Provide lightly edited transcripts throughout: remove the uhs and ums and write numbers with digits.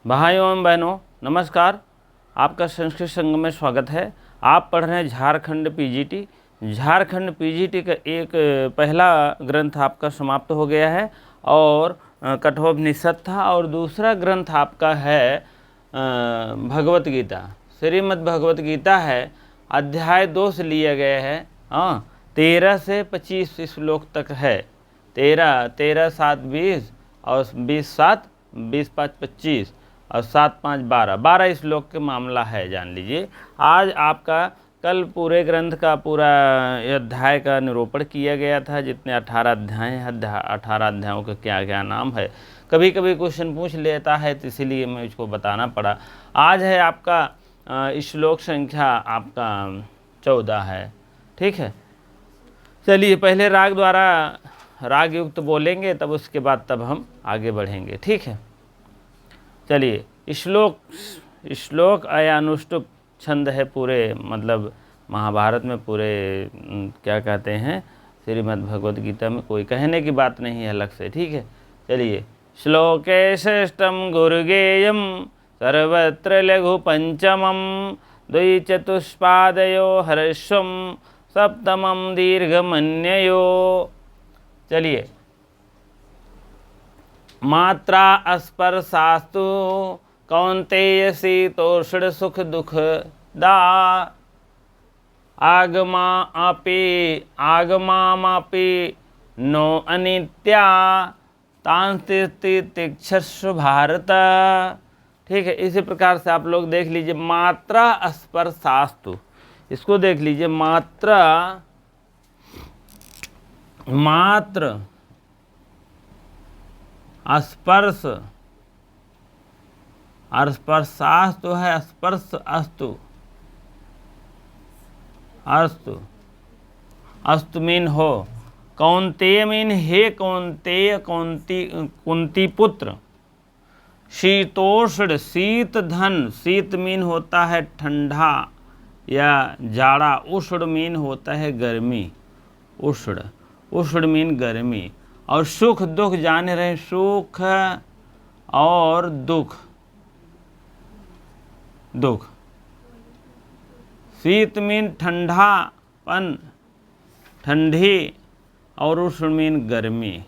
भाइयों एवं बहनों नमस्कार। आपका संस्कृत संगम में स्वागत है। आप पढ़ रहे हैं झारखंड पीजीटी। झारखंड पीजीटी का एक पहला ग्रंथ आपका समाप्त हो गया है और कठोपनिषद था, और दूसरा ग्रंथ आपका है भगवत गीता। श्रीमद् भगवत गीता है, अध्याय 2 से लिया गया है। 13 से 25 श्लोक तक है। 13 7 20 और 20 7 20 5 25 और 7 5 12 श्लोक के मामला है, जान लीजिए। आज आपका कल पूरे ग्रंथ का पूरा अध्याय का निरूपण किया गया था। जितने 18 अध्याय हैं, 18 अध्यायों का क्या क्या नाम है, कभी कभी क्वेश्चन पूछ लेता है, तो इसीलिए मैं इसको बताना पड़ा। आज है आपका श्लोक संख्या आपका 14 है। ठीक है, चलिए पहले राग द्वारा राग युक्त बोलेंगे, तब उसके बाद तब हम आगे बढ़ेंगे। ठीक है, चलिए। श्लोक अयानुष्टुप छंद है पूरे, मतलब महाभारत में पूरे क्या कहते हैं, श्रीमद् भगवद गीता में कोई कहने की बात नहीं है अलग से। ठीक है, चलिए। श्लोके षष्ठम गुरुगेयम सर्वत्र लघु पंचमम द्विचतुष्पादयो हर्षम सप्तमम दीर्घमन्ययो। चलिए। मात्रा स्पर्शास्तु कौन्तेय शीतोष्ण सुख दुख दा आगमापि नो अनित्या तांस्तितिक्षस्व भारत। ठीक है, इसी प्रकार से आप लोग देख लीजिए। मात्रा स्पर्शास्तु, इसको देख लीजिए। मात्र स्पर्श, और स्पर्शास्तु है स्पर्श अस्तु, अस्तु मीन हो। कौन्तेय मीन हे कौन्तेय, कुंती पुत्र। शीतोष्ण शीत धन, शीत मीन होता है ठंडा या जाड़ा, उष्ण मीन होता है गर्मी, उष्ण मीन गर्मी। और सुख दुख जाने रहे, सुख और दुख। शीत मीन ठंडापन, ठंडी, और उष्ण मीन गर्मी।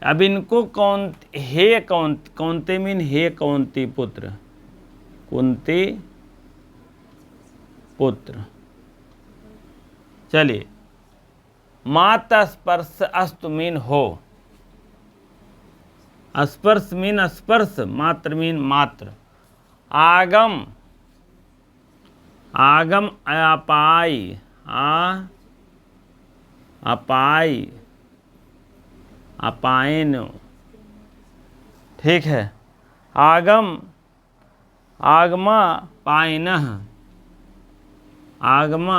अब इनको कौन्ते मीन हे कौन्ती पुत्र, कुंती पुत्र। चलिए। मात्र स्पर्श अस्तु मीन हो, स्पर्श मीन स्पर्श, मात्र मीन मात्र। आगम अपाई, अपायन। ठीक है। आगमा पायनः, आगमा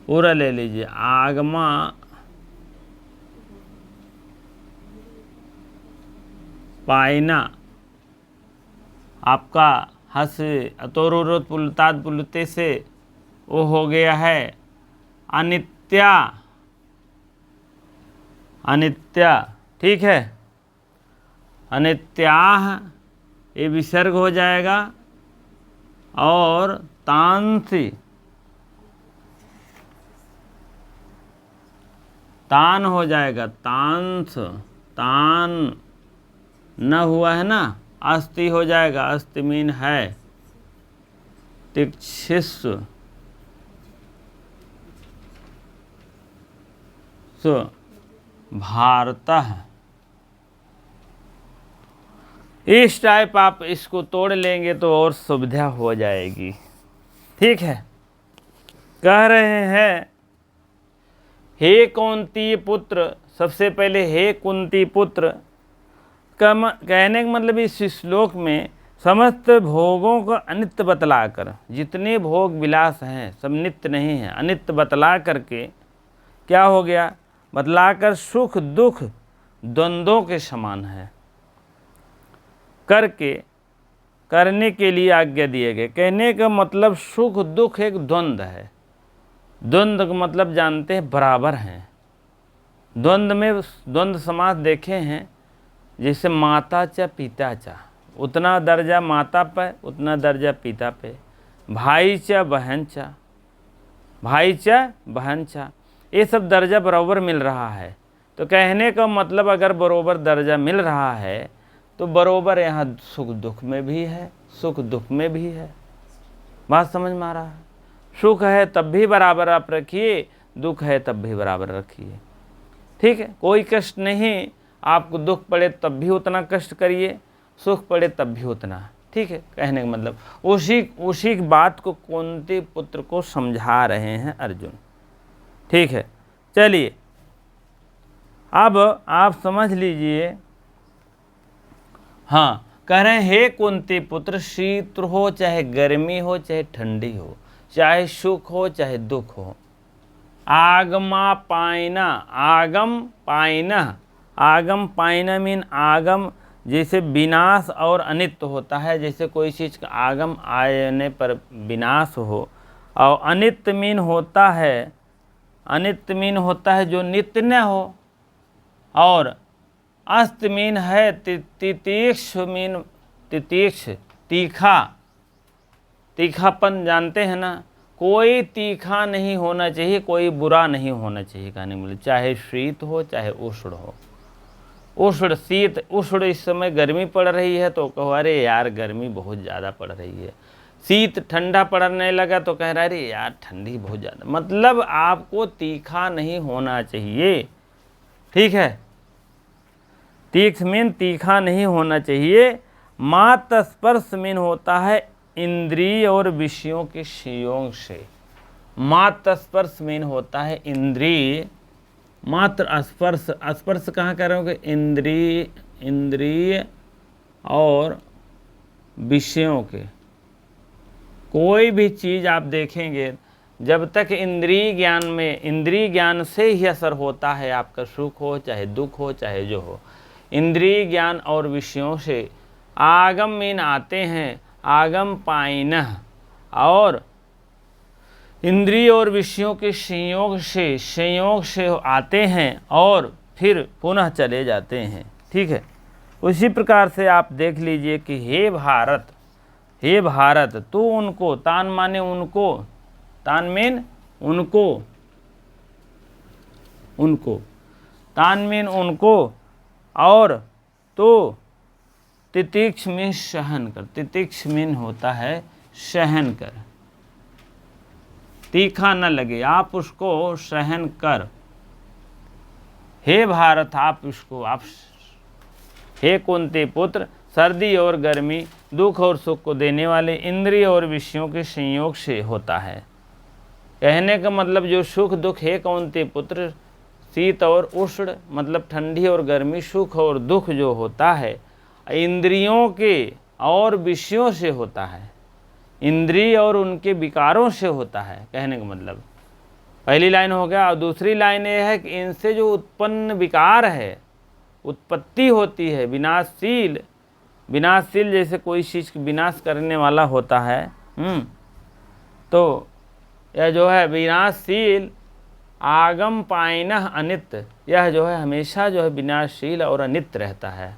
पूरा ले लीजिए। आगमा पायना, आपका हस अतोरुत पुलतात पुलते से वो हो गया है अनित्या, ठीक है। अनित्याह ये विसर्ग हो जाएगा, और तांसी, तान हो जाएगा, तांस, तान न हुआ है ना, अस्ति हो जाएगा, अस्ति मीन है। तिक्षिस्व भारतः। इस टाइप आप इसको तोड़ लेंगे तो और सुविधा हो जाएगी। ठीक है, कह रहे हैं हे कुंती पुत्र। सबसे पहले हे कुंती पुत्र कहने का मतलब इस श्लोक में समस्त भोगों को अनित्य बतलाकर, जितने भोग विलास हैं सब नित्य नहीं है, अनित्य बतला करके क्या हो गया, बतलाकर सुख दुख द्वंद्वों के समान है करने के लिए आज्ञा दिए गए। कहने का मतलब सुख दुख एक द्वंद्व है। द्वंद्व का मतलब जानते हैं बराबर हैं। द्वंद्व में द्वंद्व समास देखे हैं जैसे माता च पिता च, उतना दर्जा माता पे उतना दर्जा पिता पे। भाई च बहन च, भाई च बहन च, ये सब दर्जा बराबर मिल रहा है। तो कहने का मतलब अगर बराबर दर्जा मिल रहा है तो बराबर यहाँ सुख दुख में भी है, सुख दुख में भी है। बात समझ में आ रहा है? सुख है तब भी बराबर आप रखिए, दुख है तब भी बराबर रखिए। ठीक है, कोई कष्ट नहीं, आपको दुख पड़े तब भी उतना कष्ट करिए, सुख पड़े तब भी उतना। ठीक है, कहने का मतलब उसी बात को कुंती पुत्र को समझा रहे हैं अर्जुन। ठीक है, चलिए अब आप समझ लीजिए। हाँ, कह रहे हैं हे कुंती पुत्र, शीत हो चाहे गर्मी हो चाहे ठंडी हो, चाहे सुख हो चाहे दुख हो, आगमा पायना, आगम पायना, आगम पायना मीन आगम जैसे विनाश और अनित्य होता है, जैसे कोई चीज़ का आगम आने पर विनाश हो, और अनित्य मीन होता है, अनित्य मीन होता है जो नित्य न हो, और अस्त मीन है तितीक्ष मीन तितीक्ष, तीखा, तीखापन जानते हैं ना, कोई तीखा नहीं होना चाहिए, कोई बुरा नहीं होना चाहिए कहने में। चाहे शीत हो चाहे उष्ण हो, उष्ण शीत उष्ण, इस समय गर्मी पड़ रही है तो कहो अरे यार गर्मी बहुत ज़्यादा पड़ रही है, शीत ठंडा पड़ने लगा तो कह रहा है अरे यार ठंडी बहुत ज़्यादा, मतलब आपको तीखा नहीं होना चाहिए। ठीक है, तीक्ष मीन तीखा नहीं होना चाहिए। मात स्पर्श मीन होता है इंद्रिय और विषयों के संयोग से, मात्र स्पर्श मीन होता है इंद्रिय, मात्र स्पर्श, स्पर्श कहाँ कह रहे हो कि इंद्रिय और विषयों के, कोई भी चीज़ आप देखेंगे जब तक इंद्रिय ज्ञान में, इंद्रिय ज्ञान से ही असर होता है आपका, सुख हो चाहे दुख हो चाहे जो हो, इंद्रिय ज्ञान और विषयों से। आगम मीन आते हैं, आगम पायनः, और इंद्रिय और विषयों के संयोग से आते हैं और फिर पुनः चले जाते हैं। ठीक है, उसी प्रकार से आप देख लीजिए कि हे भारत, हे भारत, तू उनको, तान माने उनको, तान मीन उनको, उनको, तान मीन उनको, और तो तितीक्ष मीन सहन कर, तितीक्ष मीन होता है सहन कर, तीखा न लगे, आप उसको सहन कर। हे भारत, आप इसको, आप हे कुंती पुत्र, सर्दी और गर्मी, दुख और सुख को देने वाले इंद्रिय और विषयों के संयोग से होता है। कहने का मतलब जो सुख दुख, हे कुंती पुत्र, शीत और उष्ण मतलब ठंडी और गर्मी, सुख और दुख जो होता है इंद्रियों के और विषयों से होता है, इंद्रिय और उनके विकारों से होता है। कहने का मतलब पहली लाइन हो गया, और दूसरी लाइन ये है कि इनसे जो उत्पन्न विकार है, उत्पत्ति होती है, विनाशशील, विनाशशील जैसे कोई चीज़ विनाश करने वाला होता है, तो यह जो है विनाशशील, आगम पायनः अनित्य, यह जो है हमेशा जो है विनाशशील और अनित्य रहता है,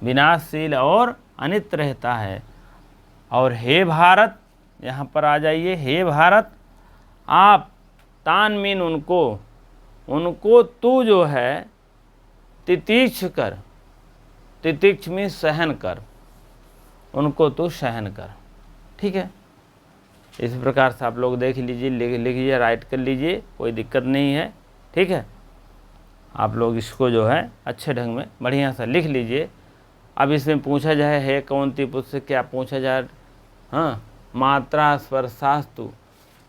विनाशशील और अनित्य रहता है। और हे भारत, यहाँ पर आ जाइए, हे भारत, आप, तान मीन उनको, उनको तू जो है तितीक्ष कर, तितीक्ष मीन सहन कर, उनको तू सहन कर। ठीक है, इस प्रकार से आप लोग देख लीजिए, लिख लीजिए, राइट कर लीजिए, कोई दिक्कत नहीं है। ठीक है, आप लोग इसको जो है अच्छे ढंग में बढ़िया सा लिख लीजिए। अब इसमें पूछा जाए हे कौंती पुत्र से क्या पूछा जाए, हाँ, मात्रा स्पर्शास्तु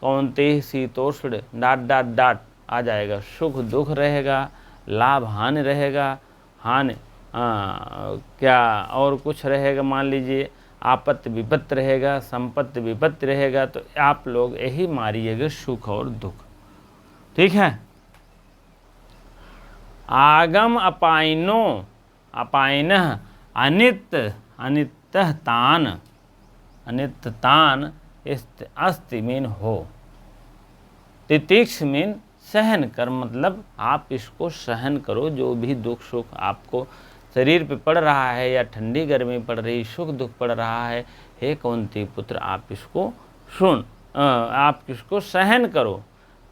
कौंते शीतोष्ण डाट डाट डाट आ जाएगा, सुख दुख रहेगा, लाभ हानि रहेगा, हानि क्या और कुछ रहेगा, मान लीजिए आपत्ति विपत्ति रहेगा, संपत्ति विपत्ति रहेगा, तो आप लोग यही मारिएगा सुख और दुख। ठीक है, आगम अपायनो, अपायनः अनित्य, अनित्यः तान, अनित्य तान, अस्ति मीन हो, तितीक्ष मीन सहन कर, मतलब आप इसको सहन करो, जो भी दुख सुख आपको शरीर पे पड़ रहा है या ठंडी गर्मी पड़ रही, सुख दुख पड़ रहा है, हे कुंती पुत्र आप इसको आप इसको सहन करो,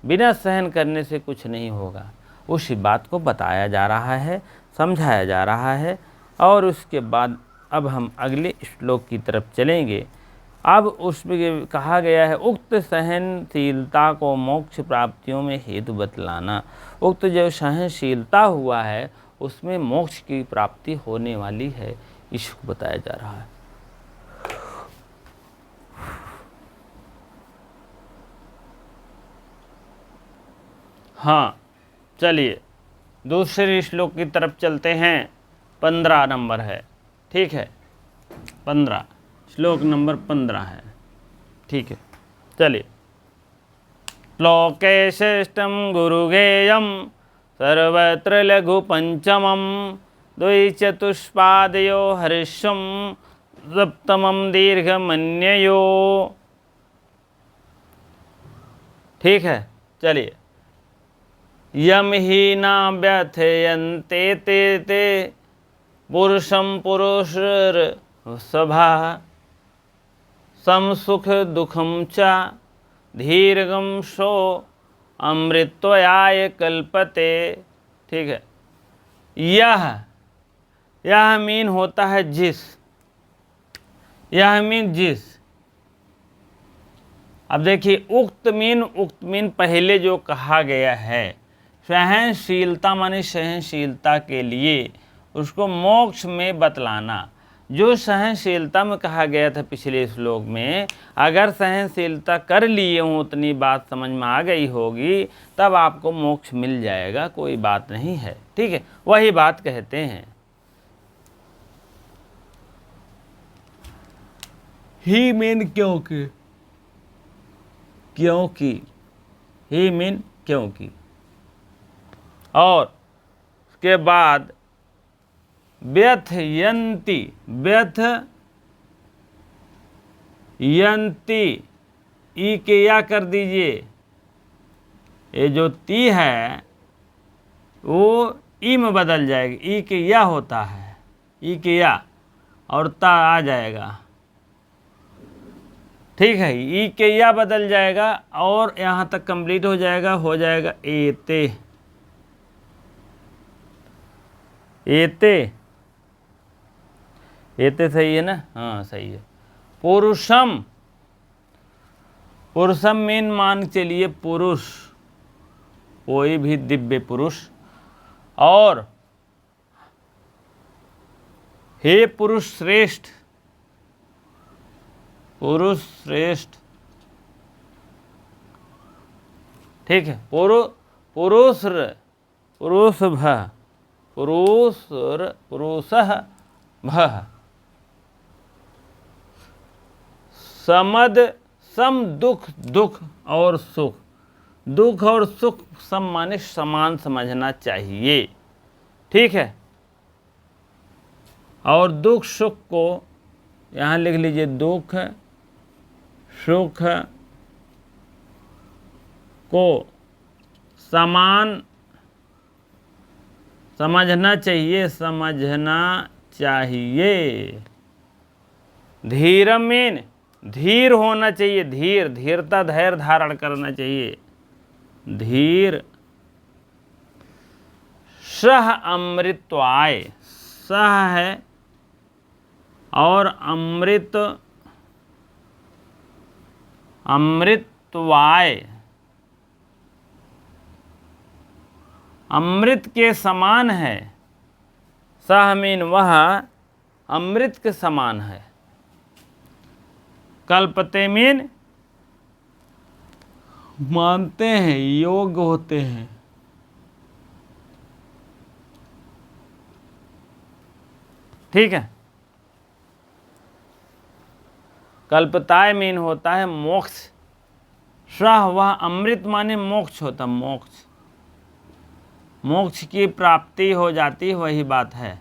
बिना सहन करने से कुछ नहीं होगा। उसी बात को बताया जा रहा है, समझाया जा रहा है। और उसके बाद अब हम अगले श्लोक की तरफ चलेंगे। अब उसमें कहा गया है उक्त सहनशीलता को मोक्ष प्राप्तियों में हेतु बतलाना। उक्त जो सहनशीलता हुआ है उसमें मोक्ष की प्राप्ति होने वाली है, इसको बताया जा रहा है। हाँ, चलिए दूसरे श्लोक की तरफ चलते हैं। 15 नंबर है, ठीक है, 15 श्लोक नंबर 15 है, ठीक है। चलिए, लोके श्रेष्ठम गुरुगेयम सर्वत्र लघु पंचमम द्विचतुष्पादयो हर्षम सप्तमम दीर्घमन्ययो। ठीक है, चलिए। यम ही न व्यथयन्ते ते ते पुरुषम पुरुषर सभा समसुख दुखम च धीर्घम सो अमृतयाय कल्पते। ठीक है, यह मीन होता है जिस, यह मीन जिस। अब देखिए उक्त मीन पहले जो कहा गया है सहनशीलता माने सहनशीलता के लिए उसको मोक्ष में बतलाना। जो सहनशीलता में कहा गया था पिछले श्लोक में, अगर सहनशीलता कर लिए हों, उतनी बात समझ में आ गई होगी, तब आपको मोक्ष मिल जाएगा, कोई बात नहीं है। ठीक है, वही बात कहते हैं। ही मीन क्योंकि, क्योंकि ही मीन क्योंकि। और उसके बाद व्यथयन्ति, व्यथयन्ति ई के या कर दीजिए, ये जो ती है वो ई में बदल जाएगी, ई के या होता है, ई के या और ता आ जाएगा। ठीक है, ई के या बदल जाएगा और यहाँ तक कंप्लीट हो जाएगा एते, एते, एते सही है ना? हाँ सही है। पुरुषम, पुरुषम मीन मान चलिए पुरुष, कोई भी दिव्य पुरुष। और हे पुरुष श्रेष्ठ, पुरुष श्रेष्ठ। ठीक है, पुरुष भ, पुरुषः भः। समद सम दुख, दुख और सुख, दुख और सुख सम माने समान समझना चाहिए। ठीक है, और दुख सुख को यहाँ लिख लीजिए, दुख सुख को समान समझना चाहिए, समझना चाहिए। धीर मीन धीर होना चाहिए, धीर, धीरता धैर्य धारण करना चाहिए, धीर। सह अमृतवाय, सह है और अमृत, अमृतवाय, अमृत के समान है। सह मीन वह अमृत के समान है। कल्पते मीन मानते हैं, योग्य होते हैं। ठीक है, कल्पताय मीन होता है मोक्ष। सह वह अमृत माने मोक्ष होता, मोक्ष, मोक्ष की प्राप्ति हो जाती, वही बात है।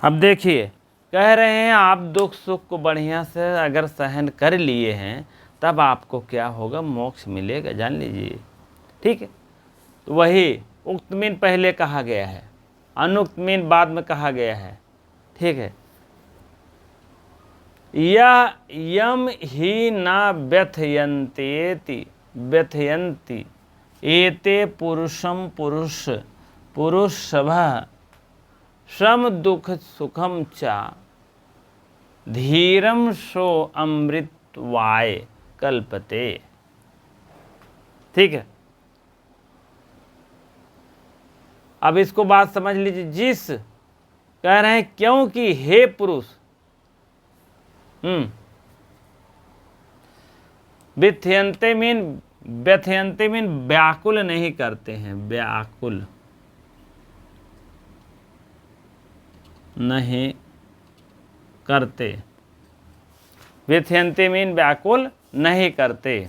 अब देखिए, कह रहे हैं आप दुख सुख को बढ़िया से अगर सहन कर लिए हैं तब आपको क्या होगा, मोक्ष मिलेगा, जान लीजिए। ठीक है, तो वही उक्त मीन पहले कहा गया है। अनुक्त मीन बाद में कहा गया है, ठीक है। यह यम ही ना व्यथयन्तेति व्यथयन्ति एते पुरुषम पुरुषभः श्रम दुख सुखम चा धीरम सो अमृतवाय कल्पते, ठीक है। अब इसको बात समझ लीजिए, जिस कह रहे हैं क्योंकि हे पुरुष, व्यथयन्ते मीन व्याकुल नहीं करते हैं, व्याकुल नहीं करते, व्यथयन्ते मीन व्याकुल नहीं करते।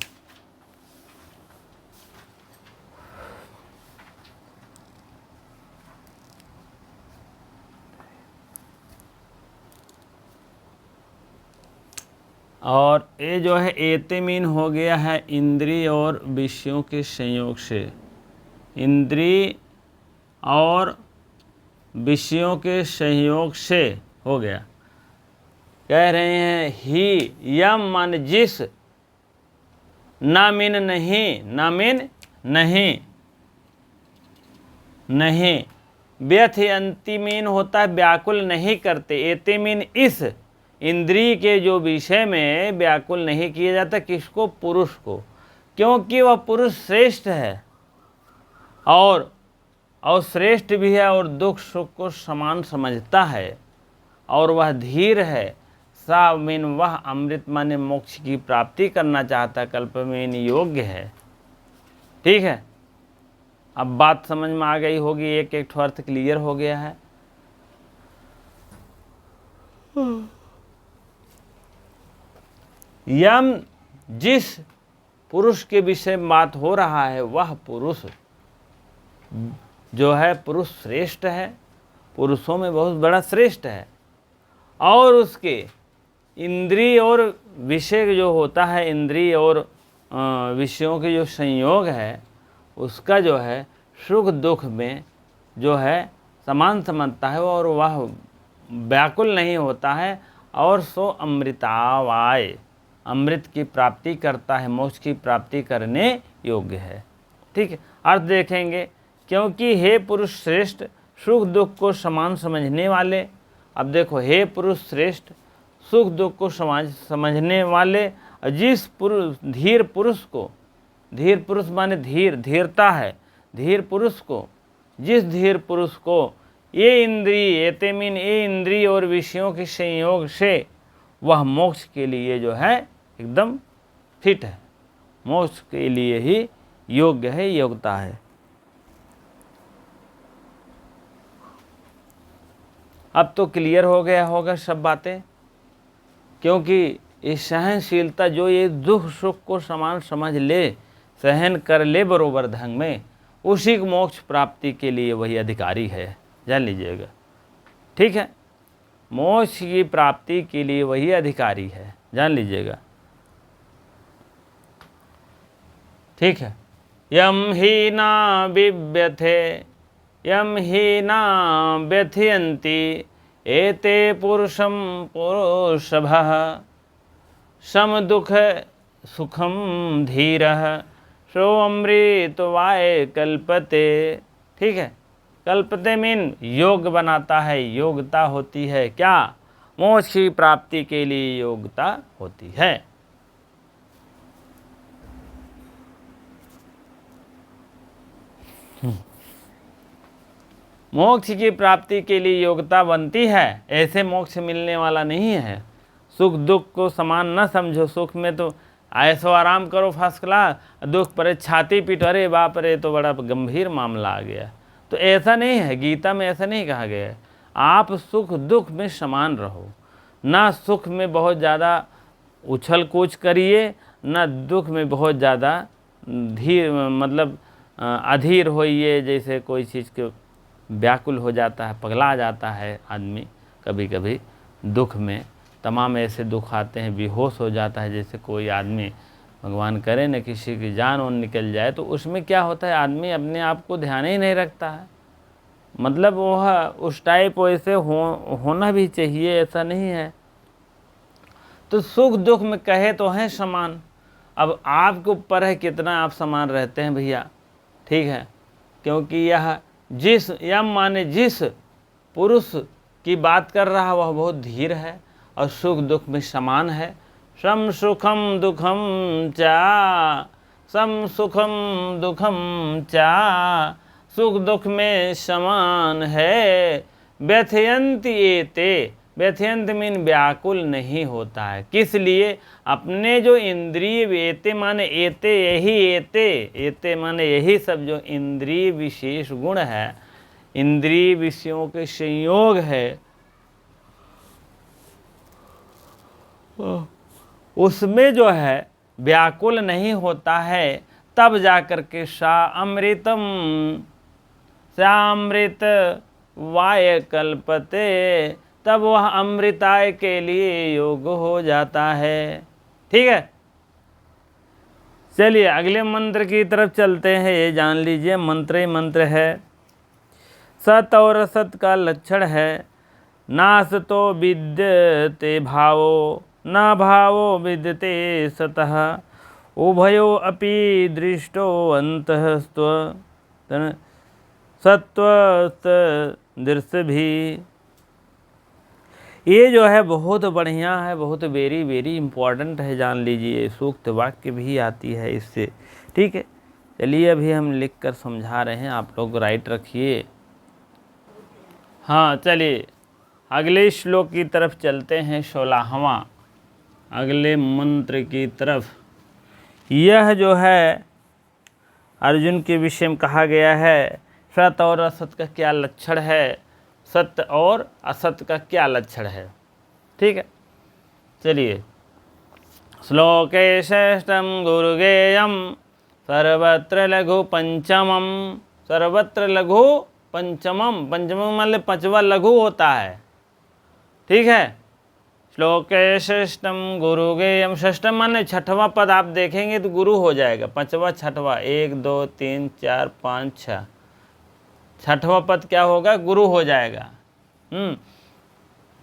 और ये जो है एते मीन हो गया है इंद्रिय और विषयों के संयोग से, इंद्रिय और विषयों के संयोग से हो गया। कह रहे हैं ही यम मान जिस, ना मीन नहीं, ना मीन नहीं, नहीं, व्यथयन्ति मीन होता है व्याकुल नहीं करते, एते मीन इस इंद्रिय के जो विषय में व्याकुल नहीं किया जाता, किसको? पुरुष को, क्योंकि वह पुरुष श्रेष्ठ है और श्रेष्ठ भी है और दुख सुख को समान समझता है और वह धीर है। सा मीन वह अमृत माने मोक्ष की प्राप्ति करना चाहता, कल्प मीन योग्य है, ठीक है। अब बात समझ में आ गई होगी, एक एक ठो अर्थ क्लियर हो गया है। यम जिस पुरुष के विषय में बात हो रहा है, वह पुरुष जो है पुरुष श्रेष्ठ है, पुरुषों में बहुत बड़ा श्रेष्ठ है, और उसके इंद्रिय और विषय जो होता है, इंद्रिय और विषयों के जो संयोग है, उसका जो है सुख दुख में जो है समान समझता है और वह व्याकुल नहीं होता है, और सो अमृतावाय अमृत की प्राप्ति करता है, मोक्ष की प्राप्ति करने योग्य है, ठीक है। अर्थ देखेंगे, क्योंकि हे पुरुष श्रेष्ठ सुख दुख को समान समझने वाले। अब देखो, हे पुरुष श्रेष्ठ सुख दुख को समझने वाले, जिस पुरुष धीर पुरुष को, धीर पुरुष माने धीर, धीरता है, धीर पुरुष को, जिस धीर पुरुष को ये इंद्रिय एते मीन ये इंद्रिय और विषयों के संयोग से वह मोक्ष के लिए जो है एकदम फिट है, मोक्ष के लिए ही योग्य है, योग्यता है। अब तो क्लियर हो गया होगा सब बातें, क्योंकि ये सहनशीलता जो ये दुख सुख को समान समझ ले, सहन कर ले बरोबर ढंग में, उसी मोक्ष प्राप्ति के लिए वही अधिकारी है, जान लीजिएगा, ठीक है। मोक्ष की प्राप्ति के लिए वही अधिकारी है, जान लीजिएगा, ठीक है। यम ही ना विव्यथे यम ही ना व्यथयन्ति एते पुरुषम पुरुषभः सम दुख सुखम धीरः सो अमृतवाय कल्पते, ठीक है। कल्पते मीन योग बनाता है, योग्यता होती है क्या? मोक्ष की प्राप्ति के लिए योग्यता होती है। मोक्ष की प्राप्ति के लिए योग्यता बनती है, ऐसे मोक्ष मिलने वाला नहीं है। सुख दुख को समान न समझो, सुख में तो ऐसो आराम करो फर्स्ट क्लास, दुख पर छाती पीट, अरे बाप रे तो बड़ा गंभीर मामला आ गया। तो ऐसा नहीं है, गीता में ऐसा नहीं कहा गया है। आप सुख दुख में समान रहो, ना सुख में बहुत ज़्यादा उछल कूच करिए, ना दुख में बहुत ज़्यादा धीर मतलब अधीर होइए, जैसे कोई चीज़ के व्याकुल हो जाता है, पगला जाता है आदमी कभी कभी दुख में। तमाम ऐसे दुख आते हैं, बेहोश हो जाता है, जैसे कोई आदमी भगवान करे न किसी की जान और निकल जाए, तो उसमें क्या होता है, आदमी अपने आप को ध्यान ही नहीं रखता है, मतलब वह उस टाइप वैसे होना भी चाहिए, ऐसा नहीं है। तो सुख दुख में कहे तो हैं समान। अब आपके ऊपर है कितना आप समान रहते हैं भैया, ठीक है। क्योंकि यह माने जिस पुरुष की बात कर रहा वह बहुत धीर है और सुख दुख में समान है। सम सुखम दुखम चा, सम सुखम दुखम चा, सुख दुख में समान है। व्यथयंत एते, व्यथयंत मीन व्याकुल नहीं होता है। किस लिए? अपने जो इंद्रिय, एते माने एते, यही एते, एते माने यही सब जो इंद्रिय विशेष गुण है, इंद्रिय विषयों के संयोग है, उसमें जो है व्याकुल नहीं होता है, तब जाकर के सा अमृतम, सामृत वाय कल्पते, तब वह अमृताय के लिए योग्य हो जाता है। ठीक है, चलिए अगले मंत्र की तरफ चलते हैं। ये जान लीजिए, मंत्र ही मंत्र है। सत और असत का लक्षण है नासतो विद्यते भावो, न भावो विद्यते सतः, उभयो अपि दृष्टो अंतः सत्वस्त दृश्य भी। ये जो है बहुत बढ़िया है, बहुत वेरी वेरी इम्पॉर्टेंट है, जान लीजिए। सूक्त वाक्य भी आती है इससे, ठीक है। चलिए अभी हम लिख कर समझा रहे हैं, आप लोग राइट रखिए। हाँ चलिए अगले श्लोक की तरफ चलते हैं, 16वां अगले मंत्र की तरफ। यह जो है अर्जुन के विषय में कहा गया है, सत और असत का क्या लक्षण है, सत्य और असत का क्या लक्षण है, ठीक है। चलिए, श्लोके षष्ठम गुरुगेयम सर्वत्र लघु पंचमम, सर्वत्र लघु पंचमम, पंचमम मतलब पांचवा लघु होता है, ठीक है। श्लोके षष्ठम गुरुगेयम, षष्ठम माने छठवां पद आप देखेंगे तो गुरु हो जाएगा, पांचवा छठवा, 1 2 3 4 5 6, छठवां पद क्या होगा, गुरु हो जाएगा।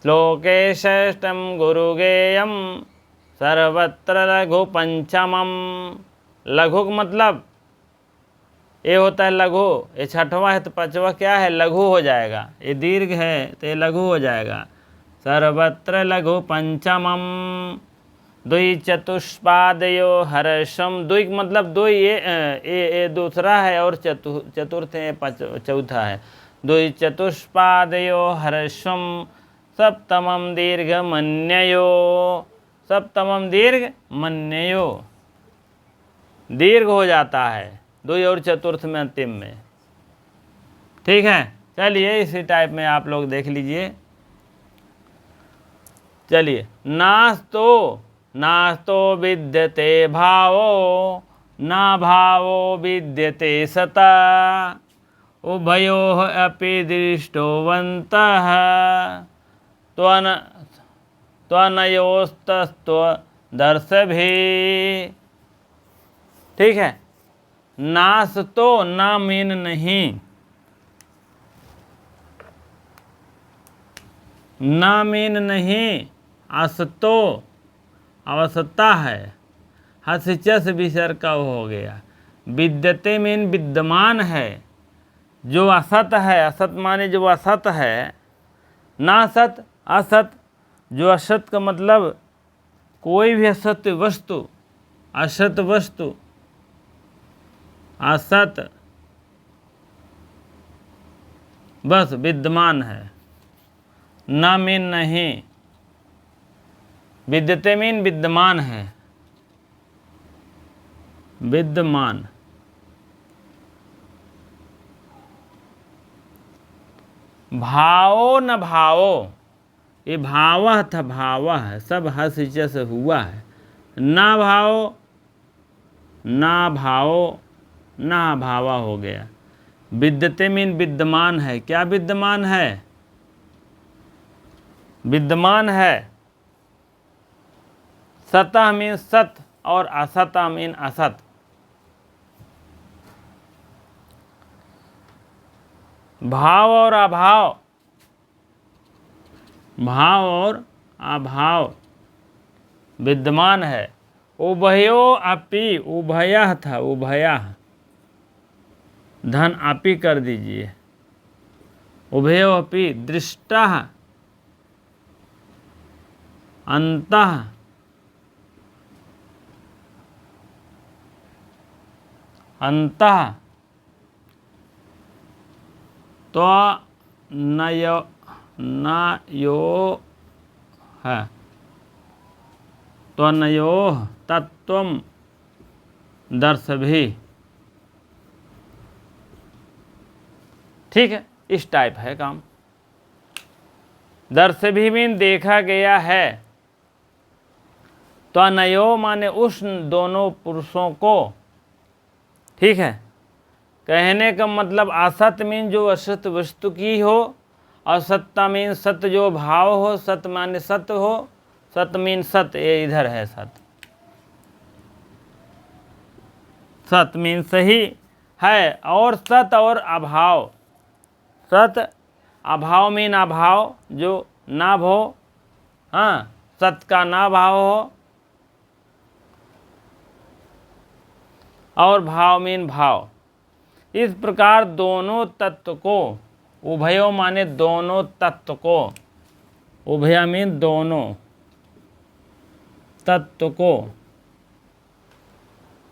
श्लोके षष्ठम गुरुगेयम सर्वत्र लघु पंचमम, लघु मतलब ये होता है लघु, ये छठवां है तो पांचवा क्या है, लघु हो जाएगा। ये दीर्घ है तो ये लघु हो जाएगा। सर्वत्र लघु पंचमम, द्वि चतुष्पादयो हर्षम, द्वि मतलब दो, ये दूसरा है और चतुर्थ है, चौथा है। द्वि चतुष्पादयो हर्षम सप्तमम दीर्घ मन्ययो, सप्तमम दीर्घ मन्ययो, दीर्घ हो जाता है द्वि और चतुर्थ में, अंतिम में, ठीक है। चलिए इसी टाइप में आप लोग देख लीजिए। चलिए, नास्तो विद्यते भावो, न भावो विद्यते सता, उभयोः अपि दृष्टोवन्तः त्वनयोस्तस्त्वदर्शभिः, ठीक है। नास्तो ना मीन नहीं, ना मीन नहीं, असतो अवस्था है, हसिचस विसर्ग का हो गया। विद्यते मीन विद्यमान है, जो असत है, असत माने जो असत है, ना सत असत, जो असत का मतलब कोई भी असत्य वस्तु, असत वस्तु, असत बस विद्यमान है, ना मीन नहीं, विद्यते मीन विद्यमान है, विद्यमान। भावो न भावो, ये भाव था, भाव है, सब हस से हुआ है। ना भावो, ना भावो, ना भावा हो गया। विद्यते मीन विद्यमान है, क्या विद्यमान है, विद्यमान है। सतः मीन सत और असत मीन असत। भाव और अभाव, भाव और अभाव विद्यमान है। उभयो अपि, उभयः था, उभयः धन अपि कर दीजिए। उभयो अपि दृष्टः अन्तः अन्तः त्वनयो है, त्वनयोः तत्त्वं दर्शभिः। ठीक है, इस टाइप है काम। दर्शभिः मीन देखा गया है। त्वनयो माने उस दोनों पुरुषों को। ठीक है, कहने का मतलब असत मीन जो असत वस्तु की हो, और सत्ता मीन सत्य जो भाव हो, सत्य माने सत्य हो, सत्य मीन सत्य, ये इधर है सत्य, सत्य मीन सही है, और सत्य और अभाव, सत्य अभाव मीन अभाव जो ना हो, हाँ सत्य का ना भाव हो, और भाव मीन भाव। इस प्रकार दोनों तत्व को, उभयो माने दोनों तत्व को, उभया मीन दोनों तत्व को,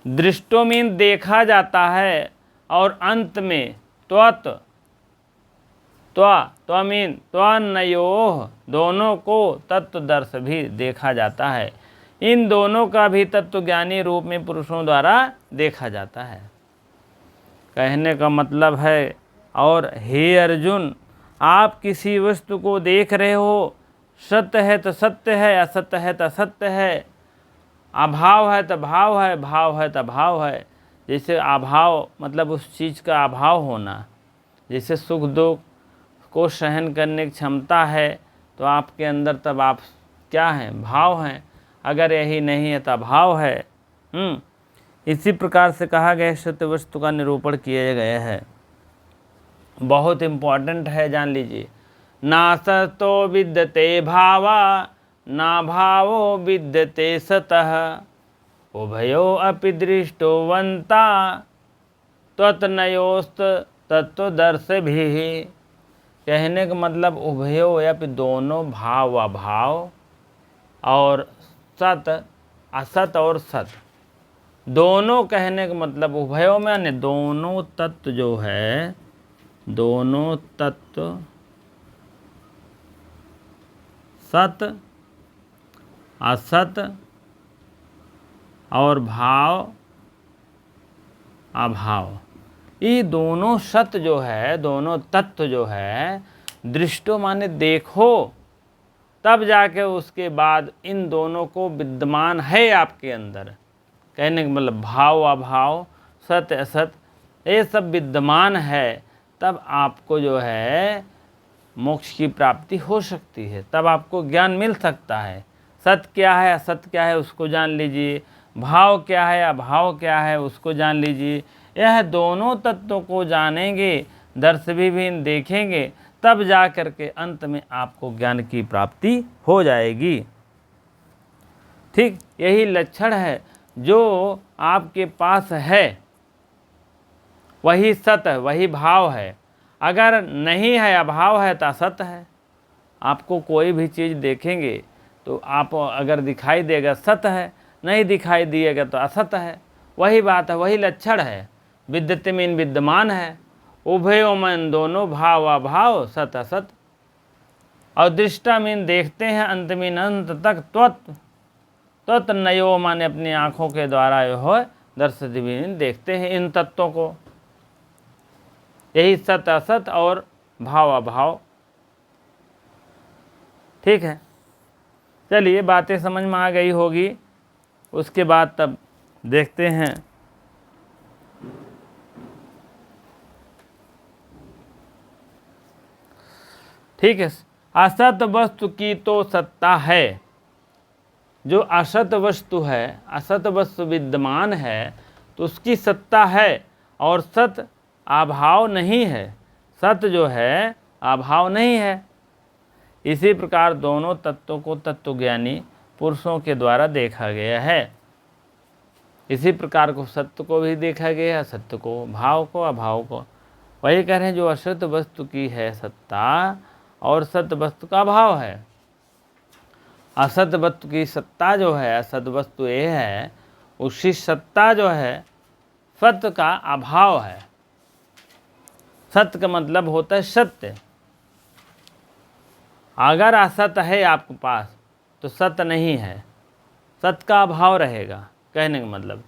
दृष्टो मीन देखा जाता है, और अंत में त्व मीन त्वनयोः दोनों को तत्वदर्श भी देखा जाता है। इन दोनों का भी तत्वज्ञानी रूप में पुरुषों द्वारा देखा जाता है। कहने का मतलब है, और हे अर्जुन, आप किसी वस्तु को देख रहे हो, सत्य है तो सत्य है, असत्य है तो असत्य है, अभाव है तो भाव है, भाव है तो भाव है। जैसे अभाव मतलब उस चीज़ का अभाव होना, जैसे सुख दुख को सहन करने की क्षमता है तो आपके अंदर तब आप क्या हैं, भाव हैं। अगर यही नहीं है तो अभाव है। इसी प्रकार से कहा गया सत्य वस्तु का निरूपण किया गया है। बहुत इम्पॉर्टेंट है, जान लीजिए। ना सतो विद्यते भावा, ना भावो विद्यते सतः, उभयो अपि दृष्टोवंता त्वतनयोस्त तत्वदर्शिभिः। कहने का मतलब उभयो अपि दोनों, भाव अभाव और सत असत और सत दोनों। कहने का मतलब उभयो में दोनों तत्व जो है, दोनों तत्व सत असत और भाव अभाव, ये दोनों सत्य जो है, दोनों तत्व जो है, दृष्टो माने देखो, तब जाके उसके बाद इन दोनों को विद्यमान है आपके अंदर। कहने का मतलब भाव अभाव सत्य असत ये सब विद्यमान है, तब आपको जो है मोक्ष की प्राप्ति हो सकती है, तब आपको ज्ञान मिल सकता है। सत्य क्या है असत्य क्या है उसको जान लीजिए, भाव क्या है अभाव क्या है उसको जान लीजिए। यह दोनों तत्वों को जानेंगे, दर्शभी देखेंगे, तब जा कर के अंत में आपको ज्ञान की प्राप्ति हो जाएगी। ठीक, यही लक्षण है जो आपके पास है, वही सत्य वही भाव है। अगर नहीं है अभाव है तो असत है। आपको कोई भी चीज़ देखेंगे तो आप अगर दिखाई देगा सत्य है, नहीं दिखाई दिएगा तो असत है। वही बात है, वही लक्षण है। विद्यते मीन विद्यमान है, उभयो मन दोनों, भाव अभाव सत असत, और दृष्टा मीन देखते हैं, अंत मीन अंत तक, त्वतनयो माने अपनी आँखों के द्वारा जो है दर्शति मीन देखते हैं इन तत्वों को। यही सत असत और भाव अभाव। ठीक है, चलिए बातें समझ में आ गई होगी। उसके बाद तब देखते हैं ठीक है। असत वस्तु की तो सत्ता है, जो असत वस्तु है, असत वस्तु विद्यमान है तो उसकी सत्ता है, और सत अभाव नहीं है। सत जो है अभाव नहीं है। इसी प्रकार दोनों तत्वों को तत्वज्ञानी पुरुषों के द्वारा देखा गया है। इसी प्रकार को सत्य को भी देखा गया, सत्य को, भाव को, अभाव को। वही कह रहे हैं जो असत वस्तु की है सत्ता और सत्य वस्तु का अभाव है। असत वस्तु की सत्ता जो है, असत वस्तु ये है, उसी सत्ता जो है सत्य का अभाव है। सत्य का मतलब होता है सत्य। अगर असत है आपके पास तो सत्य नहीं है, सत्य का अभाव रहेगा, कहने का मतलब,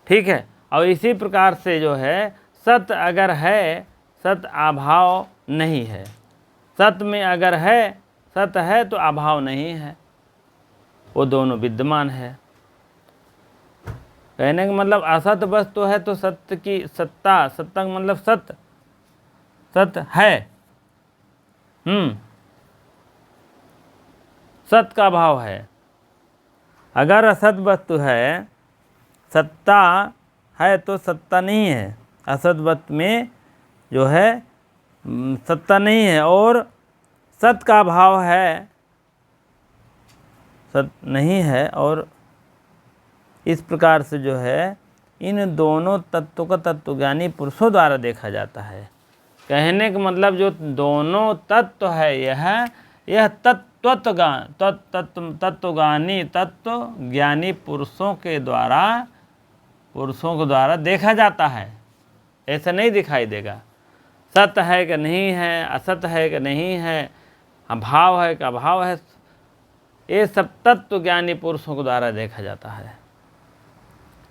ठीक है। और इसी प्रकार से जो है सत्य अगर है, सत्य अभाव नहीं है। सत्य में अगर है, सत्य है तो अभाव नहीं है, वो दोनों विद्यमान है। कहने का मतलब असत वस्तु है तो सत्य की सत्ता, सत्ता का मतलब सत्य, सत्य है, सत्य का अभाव है। अगर असत वस्तु है, सत्ता है तो सत्ता नहीं है। असत वस्तु में जो है सत्ता नहीं है और सत्य का अभाव है, सत्य नहीं है। और इस प्रकार से जो है इन दोनों तत्वों का तत्वज्ञानी पुरुषों द्वारा देखा जाता है। कहने का मतलब जो दोनों तत्व है यह तत्वज्ञानी तत्वज्ञानी पुरुषों के द्वारा देखा जाता है। ऐसा नहीं दिखाई देगा। सत्य है कि नहीं है, असत है कि नहीं है, अभाव है कि अभाव है, ये सब तत्वज्ञानी पुरुषों के द्वारा देखा जाता है।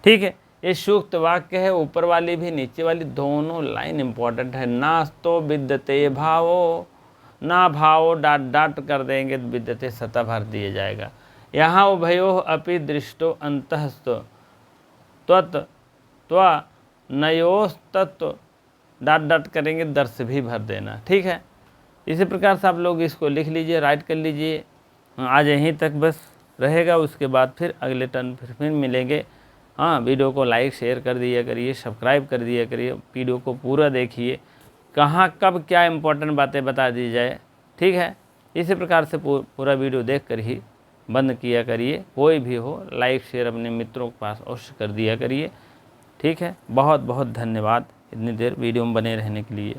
ठीक है, ये सूक्त वाक्य है, ऊपर वाली भी नीचे वाली दोनों लाइन इंपॉर्टेंट है। नास्तो विद्यते भावो, ना भावो डाट डाट कर देंगे तो विद्यते सतह भर दिया जाएगा। यहाँ उभयो अपि दृष्टो अंतःस्तो त्वा नयोस तत्व डाट डाट करेंगे, दर्श भी भर देना। ठीक है, इसी प्रकार से आप लोग इसको लिख लीजिए, राइट कर लीजिए। आज यहीं तक बस रहेगा, उसके बाद फिर अगले टर्न फिर मिलेंगे। हाँ, वीडियो को लाइक शेयर कर दिया करिए, सब्सक्राइब कर दिया करिए, वीडियो को पूरा देखिए, कहाँ कब क्या इंपॉर्टेंट बातें बता दी जाए। ठीक है, इसी प्रकार से पूरा वीडियो देख कर ही बंद किया करिए। कोई भी हो लाइक शेयर अपने मित्रों के पास अवश्य कर दिया करिए। ठीक है, बहुत बहुत धन्यवाद इतनी देर वीडियो में बने रहने के लिए।